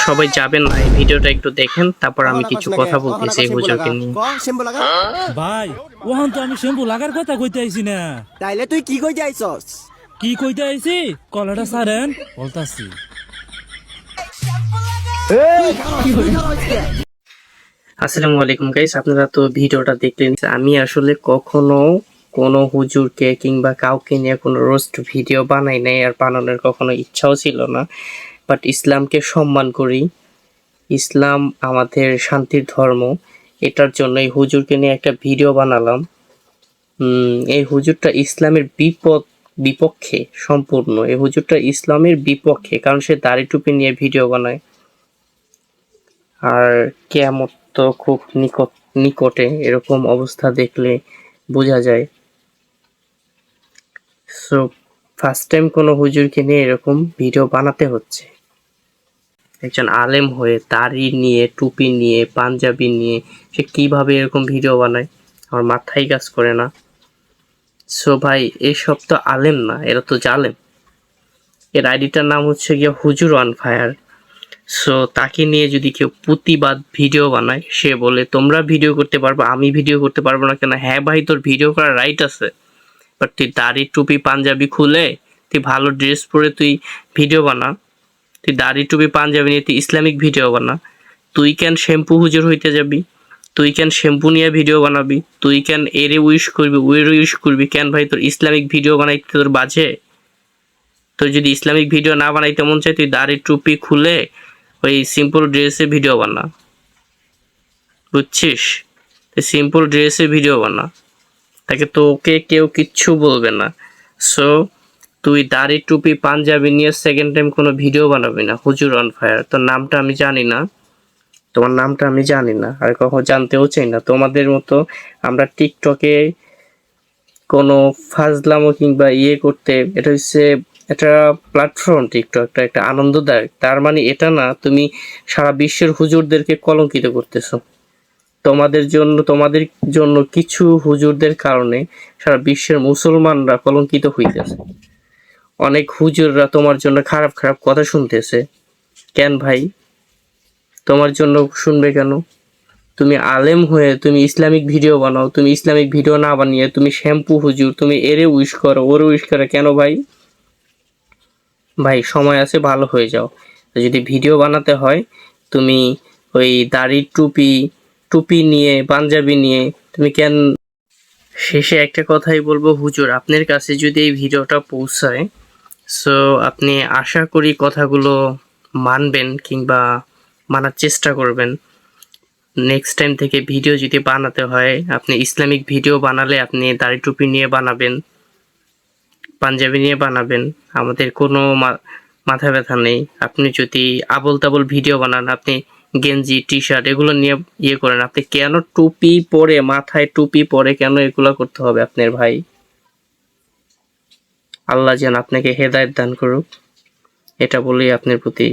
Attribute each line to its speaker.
Speaker 1: সবাই যাবেন না, এই ভিডিওটা একটু দেখেন, তারপর আমি কিছু কথা বলতেছি এই হুজুরকে নিয়ে।
Speaker 2: ভাই ওহান তো আমি শ্যাম্পু লাগার কথা কইতে আইছি না।
Speaker 3: তাইলে তুই কি কই যাইছস?
Speaker 2: কি কইতে আইছি কলাটা সারেন বলতাছি।
Speaker 1: আসসালামু আলাইকুম গাইস, আপনারা তো ভিডিওটা দেখলেন। আমি আসলে কখনো কোনো হুজুরকে কিংবা কাউকে নিয়ে কোনো রোস্ট ভিডিও বানাই নাই, আর বানানোর কখনো ইচ্ছাও ছিল না। বাট ইসলামকে সম্মান করি, ইসলাম আমাদের শান্তির ধর্ম, এটার জন্য এই হুজুরকে নিয়ে একটা ভিডিও বানালাম। এই হুজুরটা ইসলামের বিপক্ষে সম্পূর্ণ। এই হুজুরটা ইসলামের বিপক্ষে, কারণ সে দাড়ি টুপি নিয়ে ভিডিও বানায়। আর কিয়ামত তো খুব নিকটে, এরকম অবস্থা দেখলে বোঝা যায়। সো ফার্স্ট টাইম কোনো হুজুরকে নিয়ে এরকম ভিডিও বানাতে হচ্ছে। একজন আলেম হয়ে দাড়ি নিয়ে, টুপি নিয়ে, পাঞ্জাবি নিয়ে সে কিভাবে এরকম ভিডিও বানায়, আমার মাথায় কাজ করে না। সো ভাই, এসব তো আলেম না, এরা তো জালেম। এর আইডিটার নাম হচ্ছে গিয়ে হুজুর অন ফায়ার। সো তাকে নিয়ে যদি কেউ প্রতিবাদ ভিডিও বানায়, সে বলে তোমরা ভিডিও করতে পারবো, আমি ভিডিও করতে পারবো না কেন? হ্যাঁ ভাই, তোর ভিডিও করার রাইট আছে, বাট তুই দাড়ি টুপি পাঞ্জাবি খুলে, তুই ভালো ড্রেস পরে তুই ভিডিও বানা। তুই দাড়ি টুপি পাঞ্জাবি নিয়ে তুই ইসলামিক ভিডিও বানা। তুই কেন শ্যাম্পু হুজুর হইতে যাবি? তুই কেন শ্যাম্পু নিয়ে ভিডিও বানাবি? তুই কেন এরে উইশ করবি, ওয়ের উইশ করবি কেন? ভাই, তোর ইসলামিক ভিডিও বানাইতে তোর বাজে? তোর যদি ইসলামিক ভিডিও না বানাইতে মন চায়, তুই দাড়ি টুপি খুলে ওই সিম্পল ড্রেসে ভিডিও বানা, বুঝছিস? সিম্পল ড্রেসে ভিডিও বানা, তাকে তোকে কেউ কিচ্ছু বলবে না। সো তুই দাড়ি টুপি পাঞ্জাবি নিয়ে সেকেন্ড টাইম কোনো ভিডিও বানাবি না। হুজুর অন ফায়ার, তোর নামটা আমি জানি না, তোমার নামটা আমি জানি না, আর কখনো জানতেও চাই না। তোমাদের মতো আমরা টিকটকে কোনো ফাজলামো কিংবা করতে, এটা হচ্ছে একটা প্ল্যাটফর্ম। টিকটকটা একটা আনন্দদায়ক, তার মানে এটা না তুমি সারা বিশ্বের হুজুরদেরকে কলঙ্কিত করতেছো। তোমাদের জন্য কিছু হুজুরদের কারণে সারা বিশ্বের মুসলমানরা কলঙ্কিত হইতেছে। অনেক হুজুররা তোমার জন্য খারাপ খারাপ কথা শুনতেছে। কেন ভাই? তোমার জন্য শুনবে কেন? তুমি আলেম হয়ে তুমি ইসলামিক ভিডিও বানাও, তুমি ইসলামিক ভিডিও না বানিয়ে তুমি শ্যাম্পু হুজুর, তুমি এরে উইশ করো, ওরে উইশ করো কেন ভাই? ভাই, সময় আছে, ভালো হয়ে যাও। যদি ভিডিও বানাতে হয়, তুমি ওই দাড়ি টুপি নিয়ে, পাঞ্জাবি নিয়ে তুমি কেন? শেষে একটা কথাই বলবো, হুজুর আপনার কাছে যদি এই ভিডিওটা পৌঁছায়, সো আপনি আশা করি কথাগুলো মানবেন কিংবা মানার চেষ্টা করবেন। নেক্সট টাইম থেকে ভিডিও যদি বানাতে হয়, আপনি ইসলামিক ভিডিও বানালে আপনি দাড়ি টুপি নিয়ে বানাবেন, পাঞ্জাবি নিয়ে বানাবেন। আমাদের কোনো মাথা ব্যথা নেই। আপনি যদি আবল তাবল ভিডিও বানান, আপনি গেঞ্জি টি শার্ট এগুলো নিয়ে করেন, আপনি কেন টুপি পরে, মাথায় টুপি পরে কেন এগুলো করতে হবে আপনার? ভাই, আল্লাহ যেন আপনাকে হেদায়েত দান করুক, এটা বলেই আপনার প্রতি